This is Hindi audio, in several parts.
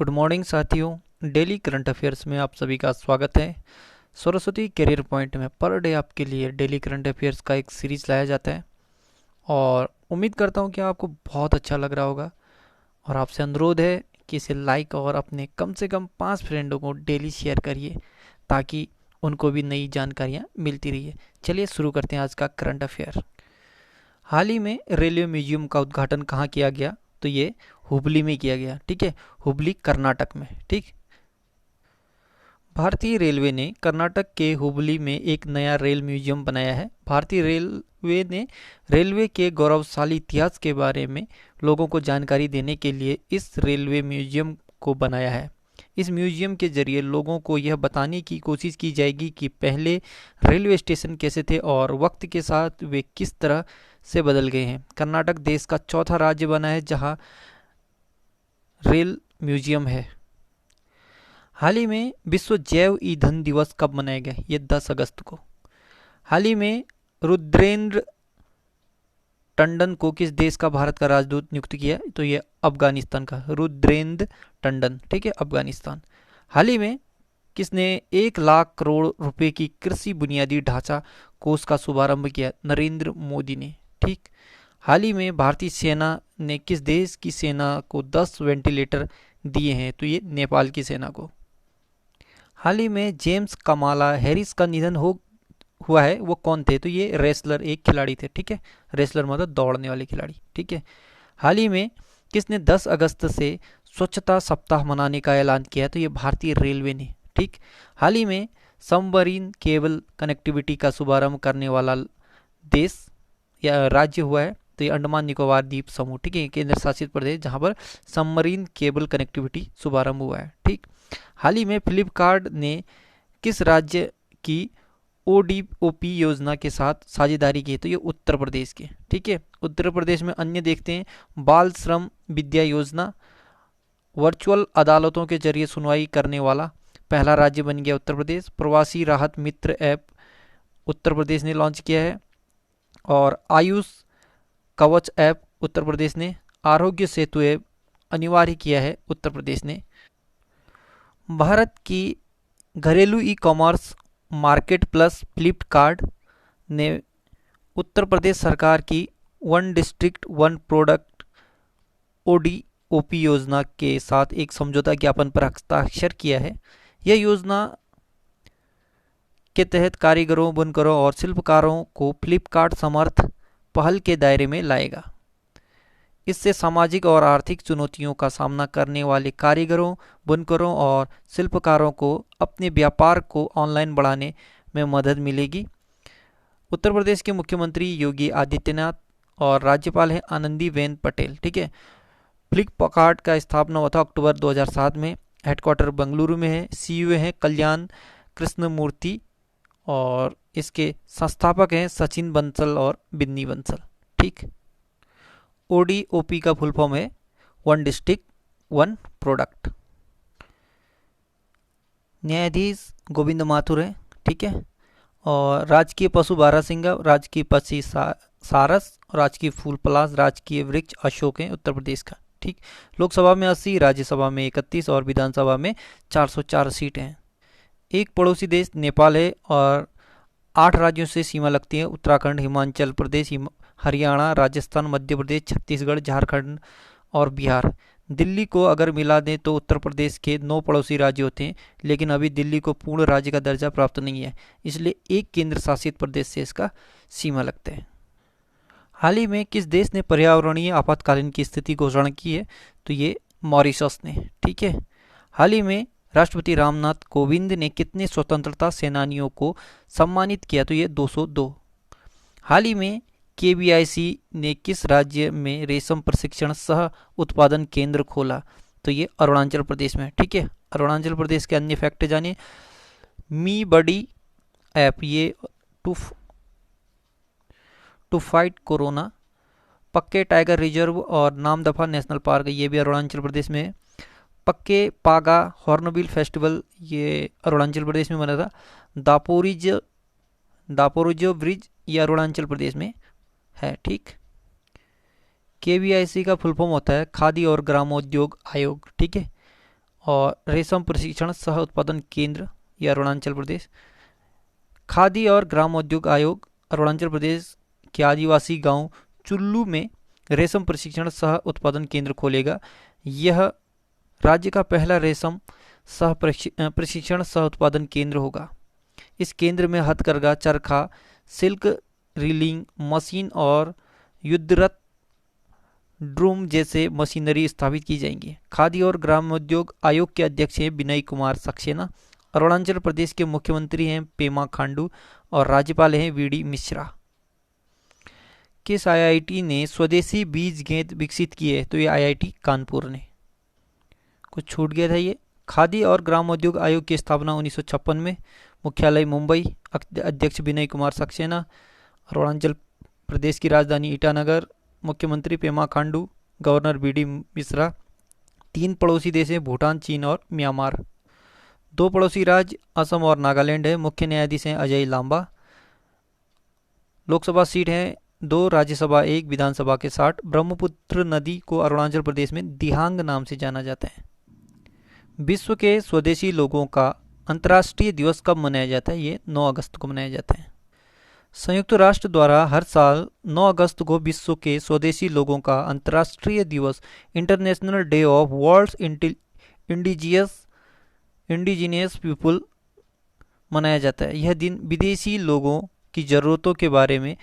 गुड मॉर्निंग साथियों, डेली करंट अफेयर्स में आप सभी का स्वागत है। सरस्वती करियर पॉइंट में पर डे आपके लिए डेली करंट अफेयर्स का एक सीरीज लाया जाता है और उम्मीद करता हूँ कि आपको बहुत अच्छा लग रहा होगा। और आपसे अनुरोध है कि इसे लाइक और अपने कम से कम 5 फ्रेंडों को डेली शेयर करिए ताकि उनको भी नई जानकारियाँ मिलती रहिए। चलिए शुरू करते हैं आज का करंट अफेयर। हाल ही में रेलवे म्यूजियम का उद्घाटन कहाँ किया गया? तो ये हुबली में किया गया। ठीक है, हुबली कर्नाटक में। ठीक, भारतीय रेलवे ने कर्नाटक के हुबली में एक नया रेल म्यूजियम बनाया है। भारतीय रेलवे ने रेलवे के गौरवशाली इतिहास के बारे में लोगों को जानकारी देने के लिए इस रेलवे म्यूजियम को बनाया है। इस म्यूजियम के जरिए लोगों को यह बताने की कोशिश की जाएगी कि पहले रेलवे स्टेशन कैसे थे और वक्त के साथ वे किस तरह से बदल गए हैं। कर्नाटक देश का चौथा राज्य बना है जहां रेल म्यूजियम है। हाल ही में विश्व जैव ईंधन दिवस कब मनाया गया? ये 10 अगस्त को। हाल ही में रुद्रेंद्र टंडन को किस देश का भारत का राजदूत नियुक्त किया? तो ये अफगानिस्तान का रुद्रेंद्र टंडन। ठीक है, अफगानिस्तान। हाल ही में किसने 1 लाख करोड़ रुपए की कृषि बुनियादी ढांचा कोष का शुभारंभ किया? नरेंद्र मोदी ने। ठीक, हाल ही में भारतीय सेना ने किस देश की सेना को 10 वेंटिलेटर दिए हैं? तो ये नेपाल की सेना को। हाल ही में जेम्स कमाला हैरिस का निधन हुआ है। वो कौन थे? तो ये रेसलर एक खिलाड़ी थे। ठीक है, रेसलर मतलब दौड़ने वाले खिलाड़ी। ठीक है, हाल ही में किसने 10 अगस्त से स्वच्छता सप्ताह मनाने का ऐलान किया है? तो ये भारतीय रेलवे ने। ठीक, हाल ही में सबमरीन केबल कनेक्टिविटी का शुभारंभ करने वाला देश या राज्य हुआ है? तो ये अंडमान निकोबार द्वीप समूह। ठीक है, केंद्र शासित प्रदेश जहां पर सबमरीन केबल कनेक्टिविटी शुभारंभ हुआ है। ठीक, हाल ही में फ्लिपकार्ट ने किस राज्य की ओडीओपी योजना के साथ साझेदारी की? तो ये उत्तर प्रदेश के। ठीक है, उत्तर प्रदेश में अन्य देखते हैं। बाल श्रम विद्या योजना, वर्चुअल अदालतों के जरिए सुनवाई करने वाला पहला राज्य बन गया उत्तर प्रदेश। प्रवासी राहत मित्र ऐप उत्तर प्रदेश ने लॉन्च किया है। और आयुष कवच ऐप उत्तर प्रदेश ने। आरोग्य सेतु ऐप अनिवार्य किया है उत्तर प्रदेश ने। भारत की घरेलू e commerce market plus Flipkart ने उत्तर प्रदेश सरकार की one district one product ODOP योजना के साथ एक समझौता ज्ञापन पर हस्ताक्षर किया है। यह योजना के तहत कारीगरों, बुनकरों और शिल्पकारों को फ्लिपकार्ट समर्थ पहल के दायरे में लाएगा। इससे सामाजिक और आर्थिक चुनौतियों का सामना करने वाले कारीगरों, बुनकरों और शिल्पकारों को अपने व्यापार को ऑनलाइन बढ़ाने में मदद मिलेगी। उत्तर प्रदेश के मुख्यमंत्री योगी आदित्यनाथ और राज्यपाल हैं आनंदीबेन पटेल। ठीक है, फ्लिपकार्ट का स्थापना हुआ था अक्टूबर 2007 में। हेडक्वार्टर बेंगलुरु में है। सीईओ हैं कल्याण कृष्णमूर्ति और इसके संस्थापक हैं सचिन बंसल और बिन्नी बंसल। ठीक, ओडीओपी का फुल फॉर्म है वन डिस्ट्रिक्ट वन प्रोडक्ट। न्यायाधीश गोविंद माथुर है। ठीक है, और राजकीय पशु बारहसिंगा, राजकीय पक्षी सारस, राजकीय फूल पलाश, राजकीय वृक्ष अशोक है उत्तर प्रदेश का। ठीक, लोकसभा में 80, राज्यसभा में 31 और विधानसभा में 404 सीट हैं। एक पड़ोसी देश नेपाल है और 8 राज्यों से सीमा लगती है। उत्तराखंड, हिमाचल प्रदेश, हरियाणा, राजस्थान, मध्य प्रदेश, छत्तीसगढ़, झारखंड और बिहार। दिल्ली को अगर मिला दें तो उत्तर प्रदेश के 9 पड़ोसी राज्य होते हैं, लेकिन अभी दिल्ली को पूर्ण राज्य का दर्जा प्राप्त नहीं है, इसलिए एक केंद्र शासित प्रदेश से इसका सीमा लगता है। हाल ही में किस देश ने पर्यावरणीय आपातकालीन की स्थिति घोषणा की है? तो ये मॉरिशस ने। ठीक है, हाल ही में राष्ट्रपति रामनाथ कोविंद ने कितने स्वतंत्रता सेनानियों को सम्मानित किया? तो ये 202। हाल ही में केवीआईसी ने किस राज्य में रेशम प्रशिक्षण सह उत्पादन केंद्र खोला? तो ये अरुणाचल प्रदेश में। ठीक है, अरुणाचल प्रदेश के अन्य फैक्ट जानिए। मी बडी ऐप ये टू फाइट कोरोना। पक्के टाइगर रिजर्व और नामदफा नेशनल पार्क ये भी अरुणाचल प्रदेश में है। पक्के पागा हॉर्नबिल फेस्टिवल ये अरुणाचल प्रदेश में बना था। दापोरिजो ब्रिज ये अरुणाचल प्रदेश में है। ठीक, केवीआईसी का फुल फॉर्म होता है खादी और ग्रामोद्योग आयोग। ठीक है, और रेशम प्रशिक्षण सह उत्पादन केंद्र, ये अरुणाचल प्रदेश। खादी और ग्रामोद्योग आयोग अरुणाचल प्रदेश के आदिवासी गांव चुल्लू में रेशम प्रशिक्षण सह उत्पादन केंद्र खोलेगा। यह राज्य का पहला रेशम सह प्रशिक्षण सह उत्पादन केंद्र होगा। इस केंद्र में हथकरघा, चरखा, सिल्क रीलिंग मशीन और युद्धरत ड्रूम जैसे मशीनरी स्थापित की जाएंगी। खादी और ग्रामोद्योग आयोग के अध्यक्ष हैं विनय कुमार सक्सेना। अरुणाचल प्रदेश के मुख्यमंत्री हैं पेमा खांडू और राज्यपाल हैं वीडी मिश्रा। किस आईआईटी ने स्वदेशी बीज गेंद विकसित किए? तो ये आईआईटी कानपुर ने। कुछ छूट गया था ये। खादी और ग्रामोद्योग आयोग की स्थापना 1956 में, मुख्यालय मुंबई, अध्यक्ष विनय कुमार सक्सेना, अरुणाचल प्रदेश की राजधानी ईटानगर, मुख्यमंत्री पेमा खांडू, गवर्नर बीडी मिश्रा। 3 पड़ोसी देश हैं भूटान, चीन और म्यांमार। 2 पड़ोसी राज्य असम और नागालैंड है। मुख्य न्यायाधीश हैं अजय लांबा। लोकसभा सीट है 2, राज्यसभा 1, विधानसभा के 60। ब्रह्मपुत्र नदी को अरुणाचल प्रदेश में दिहांग नाम से जाना जाता है। विश्व के स्वदेशी लोगों का अंतर्राष्ट्रीय दिवस कब मनाया जाता है? ये 9 अगस्त को मनाया जाता है। संयुक्त राष्ट्र द्वारा हर साल 9 अगस्त को विश्व के स्वदेशी लोगों का अंतर्राष्ट्रीय दिवस, international day of world's indigenous people मनाया जाता है। यह दिन विदेशी लोगों की ज़रूरतों के बारे में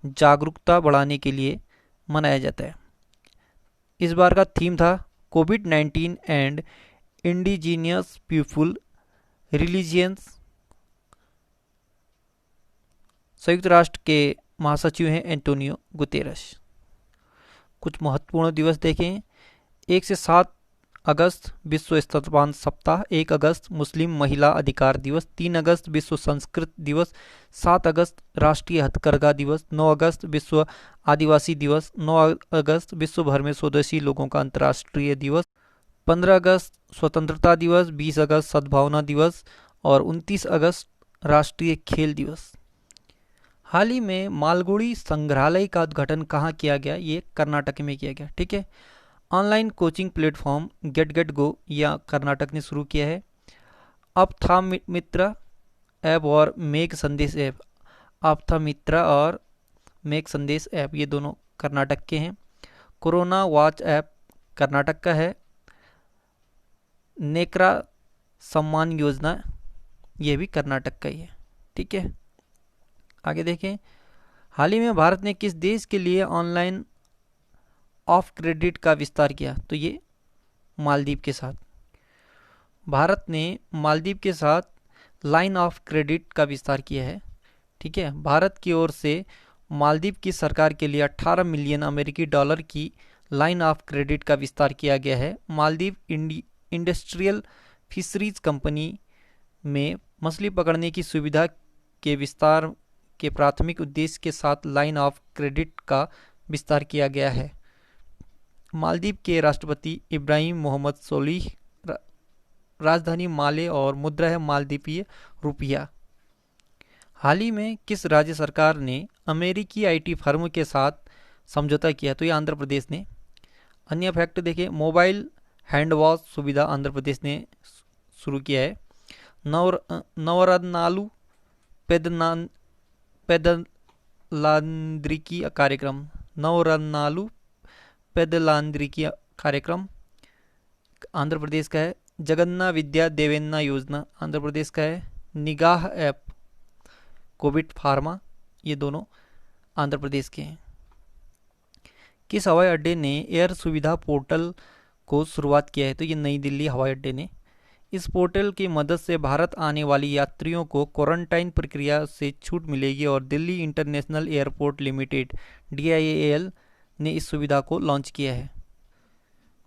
जागरूकता बढ़ाने के लिए मनाया जाता है। इस बार का थीम था कोविड-19 एंड इंडिजीनियस पीपुल रिलीजियंस। संयुक्त राष्ट्र के महासचिव हैं एंटोनियो गुतेरस। कुछ महत्वपूर्ण दिवस देखें। 1 से 7 अगस्त विश्व स्तनपान सप्ताह, 1 अगस्त मुस्लिम महिला अधिकार दिवस, 3 अगस्त विश्व संस्कृत दिवस, 7 अगस्त राष्ट्रीय हथकरघा दिवस, 9 अगस्त विश्व आदिवासी दिवस, 9 अगस्त विश्व भर में स्वदेशी लोगों का अंतर्राष्ट्रीय दिवस, 15 अगस्त स्वतंत्रता दिवस, 20 अगस्त सद्भावना दिवस और 29 अगस्त राष्ट्रीय खेल दिवस। हाल ही में मालगुड़ी संग्रहालय का उद्घाटन कहाँ किया गया? ये कर्नाटक में किया गया। ठीक है। Online coaching platform get go या कर्नाटक ने शुरू किया है। अपथामित्रा ऐप और मेघ संदेश ऐप, अपथामित्रा और मेघ संदेश ऐप, ये दोनों कर्नाटक के हैं। कोरोना वॉच ऐप कर्नाटक का है। नेकरा सम्मान योजना, ये भी कर्नाटक का ही है। ठीक है। आगे देखें। हाल ही में भारत ने किस देश के लिए ऑनलाइन ऑफ क्रेडिट का विस्तार किया? तो ये मालदीव के साथ। भारत ने मालदीव के साथ लाइन ऑफ क्रेडिट का विस्तार किया है। ठीक है। भारत की ओर से मालदीव की सरकार के लिए 18 मिलियन अमेरिकी डॉलर की लाइन ऑफ क्रेडिट का विस्तार किया गया है। मालदीव इंडस्ट्रियल फिशरीज कंपनी में मछली पकड़ने की सुविधा के विस्तार के प्राथमिक उद्देश्य के साथ लाइन ऑफ क्रेडिट का विस्तार किया गया है। मालदीव के राष्ट्रपति इब्राहिम मोहम्मद सोलिह, राजधानी माले और मुद्रा है मालदीवीय रुपया। हाल ही में किस राज्य सरकार ने अमेरिकी आईटी फर्म के साथ समझौता किया? तो ये आंध्र प्रदेश ने। अन्य फैक्ट देखें। मोबाइल हैंड वॉश सुविधा आंध्र प्रदेश ने शुरू किया है। नवरत्नालु पेदलांद्रिकी कार्यक्रम, नवरत्नालु पेदलांद्रिकी कार्यक्रम आंध्र प्रदेश का है। जगन्ना विद्या देवेन्ना योजना आंध्र प्रदेश का है। निगाह ऐप, कोविड फार्मा, ये दोनों आंध्र प्रदेश के हैं। किस हवाई अड्डे ने एयर सुविधा पोर्टल को शुरुआत किया है? तो ये नई दिल्ली हवाई अड्डे ने। इस पोर्टल की मदद से भारत आने वाली यात्रियों को क्वारंटाइन प्रक्रिया से छूट मिलेगी और Delhi international airport limited DIAL ने इस सुविधा को लॉन्च किया है।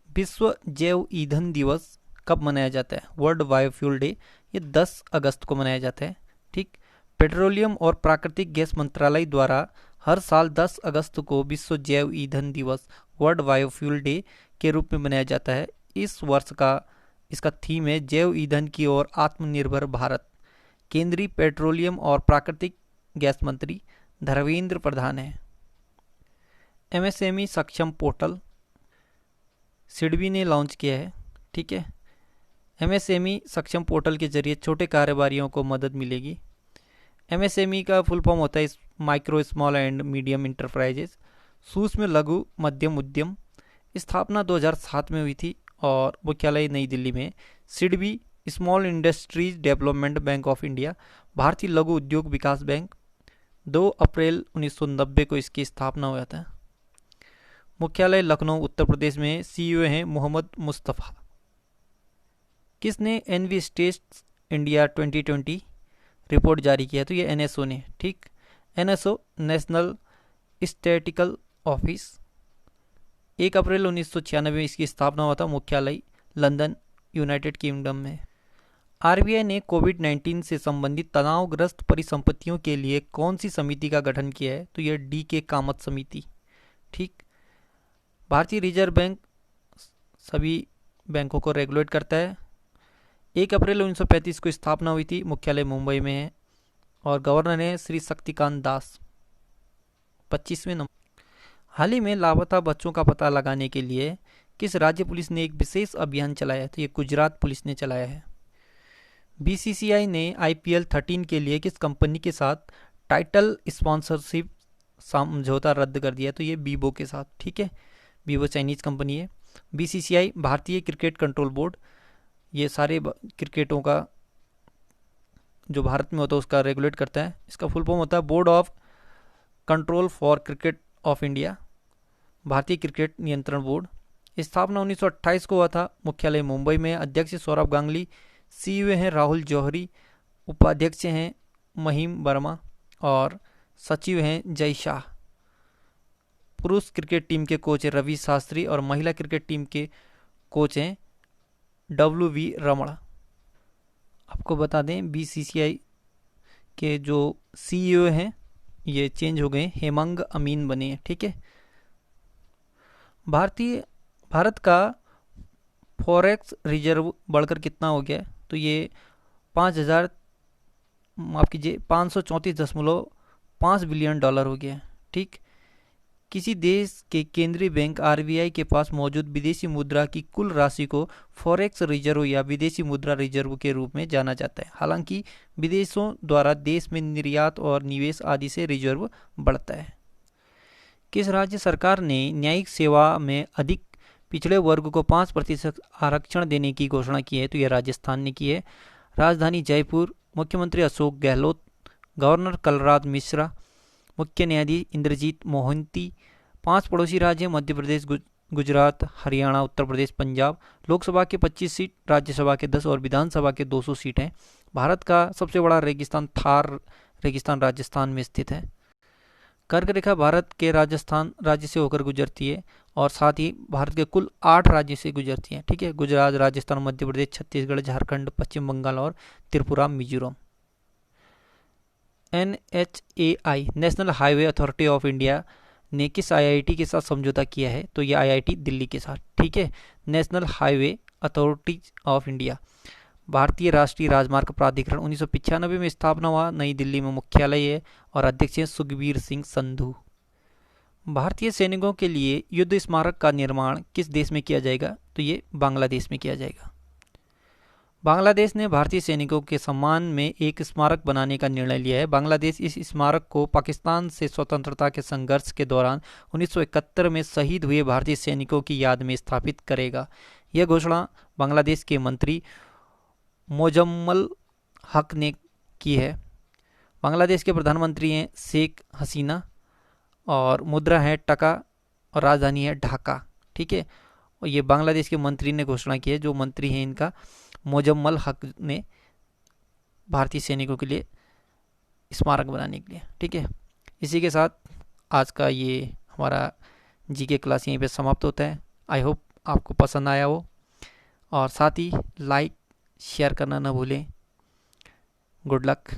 विश्व जैव ईंधन दिवस कब मनाया जाता है? वर्ल्ड बायोफ्यूल डे, ये 10 अगस्त को मनाया जाता है। ठीक। पेट्रोलियम और प्राकृतिक गैस मंत्रालय द्वारा हर साल 10 अगस्त को विश्व जैव ईंधन दिवस, वर्ल्ड बायोफ्यूल डे के रूप में मनाया जाता है। इस वर्ष का इसका थीम है जैव ईंधन की ओर आत्मनिर्भर भारत। केंद्रीय पेट्रोलियम और प्राकृतिक गैस मंत्री धर्मेंद्र प्रधान है। MSME सक्षम पोर्टल सिडबी ने लॉन्च किया है। ठीक है। एमएसएमई सक्षम पोर्टल के जरिए छोटे कारोबारियों को मदद मिलेगी। एमएसएमई का फुल फॉर्म होता है micro small and medium enterprises, सूक्ष्म लघु मध्यम उद्यम। स्थापना 2007 में हुई थी और मुख्यालय नई दिल्ली में। SIDBI small industries development bank of India, भारतीय लघु उद्योग विकास बैंक, 2 अप्रैल 1990 को इसकी स्थापना हुआ था। मुख्यालय लखनऊ उत्तर प्रदेश में। सीईओ हैं मोहम्मद मुस्तफ़ा। किसने एनवी स्टेट्स इंडिया 2020 रिपोर्ट जारी किया? तो ये एनएसओ ने। ठीक, एनएसओ नेशनल स्टैटिस्टिकल ऑफिस। 1 अप्रैल 1996 में इसकी स्थापना हुआ था। मुख्यालय लंदन यूनाइटेड किंगडम में। आरबीआई ने कोविड-19 से संबंधित तनावग्रस्त परिसंपत्तियों के लिए कौन सी समिति का गठन किया है? तो यह डी.के. कामत समिति। ठीक, भारतीय रिजर्व बैंक सभी बैंकों को रेगुलेट करता है। 1 अप्रैल 1935 को स्थापना हुई थी। मुख्यालय मुंबई में है और गवर्नर है श्री शक्तिकांत दास। 25वें नंबर। हाल ही में लापता बच्चों का पता लगाने के लिए किस राज्य पुलिस ने एक विशेष अभियान चलाया है? तो ये गुजरात पुलिस ने चलाया है। बीसीसीआई ने आईपीएल 13 के लिए किस कंपनी के साथ टाइटल स्पॉन्सरशिप समझौता रद्द कर दिया? तो ये बीबो के साथ। ठीक है, बीबो चाइनीज कंपनी है। बीसीसीआई भारतीय क्रिकेट कंट्रोल बोर्ड, ये सारे क्रिकेटों का जो भारत में होता है उसका रेगुलेट करता है। इसका फुल फॉर्म होता है board of control for cricket of India, भारतीय क्रिकेट नियंत्रण बोर्ड। स्थापना 1928 को हुआ था। मुख्यालय मुंबई में। अध्यक्ष सौरभ गांगुली। सीईओ हैं राहुल जौहरी। उपाध्यक्ष हैं महिम वर्मा और सचिव हैं जय शाह। पुरुष क्रिकेट टीम के कोच हैं रवि शास्त्री और महिला क्रिकेट टीम के कोच हैं WV रमण। आपको बता दें बीसीसीआई के जो सीईओ हैं ये चेंज हो गए, हेमंग अमीन बने हैं। ठीक है, भारत का फॉरेक्स रिजर्व बढ़कर कितना हो गया है? तो ये 534.5 बिलियन डॉलर हो गया है। ठीक, किसी देश के केंद्रीय बैंक आरबीआई के पास मौजूद विदेशी मुद्रा की कुल राशि को फॉरेक्स रिजर्व या विदेशी मुद्रा रिजर्व के रूप में जाना जाता है। हालांकि विदेशों द्वारा देश में निर्यात और निवेश आदि से रिजर्व बढ़ता है। किस राज्य सरकार ने न्यायिक सेवा में अधिक पिछड़े वर्ग को 5% आरक्षण देने की घोषणा की है? तो यह राजस्थान ने की है। राजधानी जयपुर। मुख्यमंत्री अशोक गहलोत। गवर्नर कलराज मिश्रा। मुख्य न्यायाधीश इंद्रजीत मोहंती। 5 पड़ोसी राज्य मध्य प्रदेश, गुजरात, हरियाणा, उत्तर प्रदेश, पंजाब। लोकसभा के 25 सीट, राज्यसभा के 10 और विधानसभा के 200 सीट हैं। भारत का सबसे बड़ा रेगिस्तान थार रेगिस्तान राजस्थान में स्थित है। कर्क रेखा भारत के राजस्थान राज्य से होकर गुजरती है और साथ ही भारत के कुल 8 राज्य से गुजरती है। ठीक है, गुजरात, राजस्थान, मध्य प्रदेश, छत्तीसगढ़, झारखंड, पश्चिम बंगाल और Tripura, Mizoram. NHAI national highway authority of India ने किस आईआईटी के साथ समझौता किया है? तो यह आईआईटी दिल्ली के साथ। ठीक है, national highway authority of India. भारतीय राष्ट्रीय राजमार्ग प्राधिकरण 1995 में स्थापना हुआ। नई दिल्ली में मुख्यालय है और अध्यक्ष हैं सुखबीर सिंह संधू। भारतीय सैनिकों के लिए युद्ध स्मारक का निर्माण किस देश में किया जाएगा? तो ये बांग्लादेश में किया जाएगा। बांग्लादेश ने भारतीय सैनिकों के सम्मान में एक स्मारक बनाने का निर्णय लिया है। बांग्लादेश इस स्मारक को पाकिस्तान से स्वतंत्रता के संघर्ष के दौरान 1971 में शहीद हुए भारतीय सैनिकों की याद में स्थापित करेगा। यह घोषणा बांग्लादेश के मंत्री मोजम्मल हक ने की है। बांग्लादेश के प्रधानमंत्री हैं शेख हसीना और मुद्रा है टका और राजधानी है ढाका। ठीक है, और ये बांग्लादेश के मंत्री ने घोषणा की है। जो मंत्री हैं इनका मोजम्मल हक ने भारतीय सैनिकों के लिए स्मारक बनाने के लिए। ठीक है, इसी के साथ आज का ये हमारा जीके क्लास यहीं पे समाप्त होता है। आई होप आपको पसंद आया हो और साथ ही लाइक शेयर करना ना भूलें। गुड लक,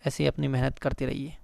ऐसे ही अपनी मेहनत करते रहिए।